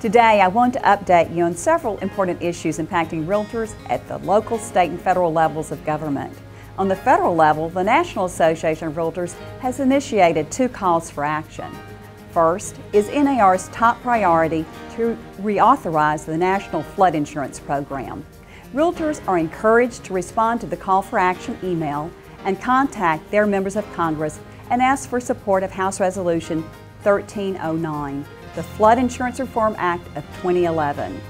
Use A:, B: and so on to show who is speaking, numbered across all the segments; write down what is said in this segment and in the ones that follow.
A: Today, I want to update you on several important issues impacting realtors at the local, state, and federal levels of government. On the federal level, the National Association of Realtors has initiated 2 calls for action. First is NAR's top priority to reauthorize the National Flood Insurance Program. Realtors are encouraged to respond to the call for action email and contact their members of Congress and ask for support of House Resolution 1309, the Flood Insurance Reform Act of 2011.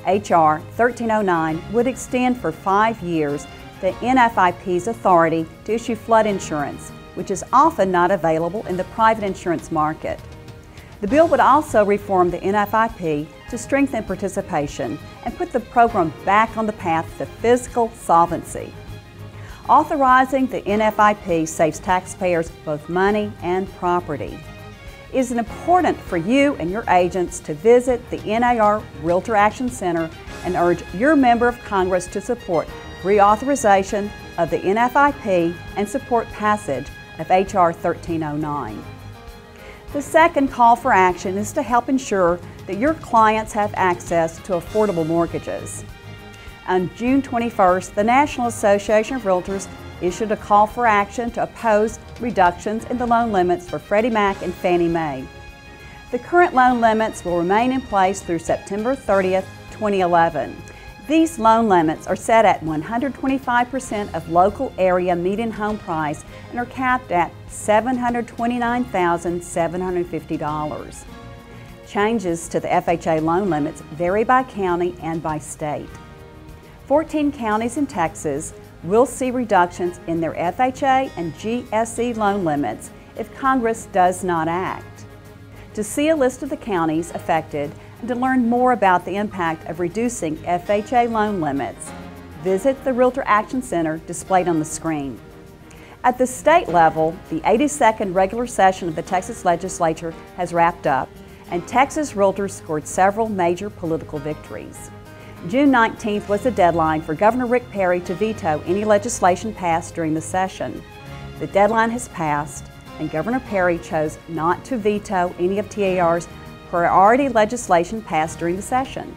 A: H.R. 1309 would extend for 5 years the NFIP's authority to issue flood insurance, which is often not available in the private insurance market. The bill would also reform the NFIP to strengthen participation and put the program back on the path to fiscal solvency. Authorizing the NFIP saves taxpayers both money and property. It is important for you and your agents to visit the NAR Realtor Action Center and urge your member of Congress to support reauthorization of the NFIP and support passage of H.R. 1309. The second call for action is to help ensure that your clients have access to affordable mortgages. On June 21st, the National Association of Realtors issued a call for action to oppose reductions in the loan limits for Freddie Mac and Fannie Mae. The current loan limits will remain in place through September 30th, 2011. These loan limits are set at 125% of local area median home price and are capped at $729,750. Changes to the FHA loan limits vary by county and by state. 14 counties in Texas will see reductions in their FHA and GSE loan limits if Congress does not act. To see a list of the counties affected and to learn more about the impact of reducing FHA loan limits, visit the Realtor Action Center displayed on the screen. At the state level, the 82nd regular session of the Texas Legislature has wrapped up, and Texas realtors scored several major political victories. June 19th was the deadline for Governor Rick Perry to veto any legislation passed during the session. The deadline has passed, and Governor Perry chose not to veto any of TAR's priority legislation passed during the session.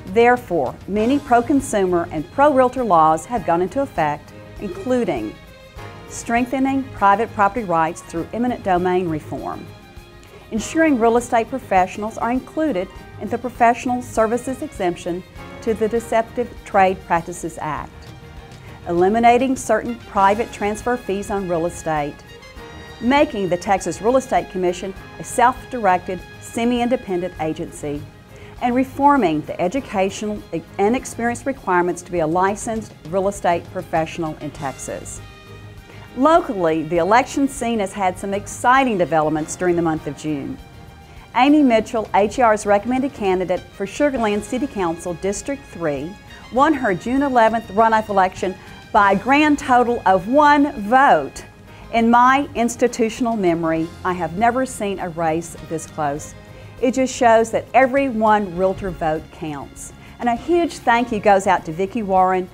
A: Therefore, many pro-consumer and pro-realtor laws have gone into effect, including strengthening private property rights through eminent domain reform, ensuring real estate professionals are included in the professional services exemption to the Deceptive Trade Practices Act, eliminating certain private transfer fees on real estate, making the Texas Real Estate Commission a self-directed, semi-independent agency, and reforming the educational and experience requirements to be a licensed real estate professional in Texas. Locally, the election scene has had some exciting developments during the month of June. Amy Mitchell, HAR's recommended candidate for Sugar Land City Council District 3, won her June 11th runoff election by a grand total of 1 vote. In my institutional memory, I have never seen a race this close. It just shows that every one realtor vote counts. And a huge thank you goes out to Vicki Warren,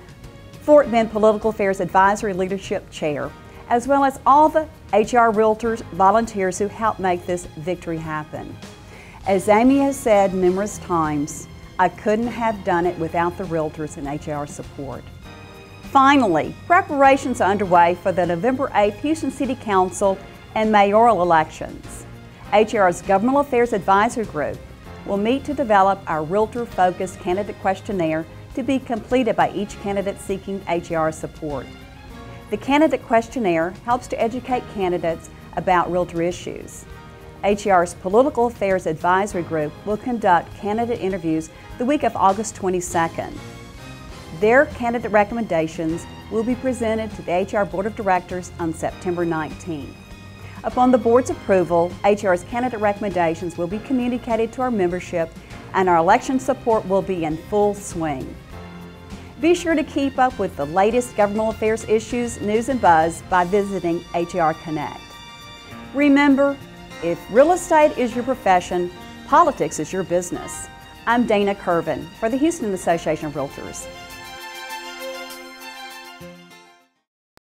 A: Fort Bend Political Affairs Advisory Leadership Chair, as well as all the HR Realtors volunteers who helped make this victory happen. As Amy has said numerous times, I couldn't have done it without the Realtors and HR support. Finally, preparations are underway for the November 8th Houston City Council and mayoral elections. HR's Governmental Affairs Advisory Group will meet to develop our Realtor-focused candidate questionnaire to be completed by each candidate seeking HR support. The candidate questionnaire helps to educate candidates about realtor issues. HAR's Political Affairs Advisory Group will conduct candidate interviews the week of August 22nd. Their candidate recommendations will be presented to the HR Board of Directors on September 19th. Upon the board's approval, HR's candidate recommendations will be communicated to our membership, and our election support will be in full swing. Be sure to keep up with the latest governmental affairs issues, news, and buzz by visiting HR Connect. Remember, if real estate is your profession, politics is your business. I'm Dana Kervin for the Houston Association of Realtors.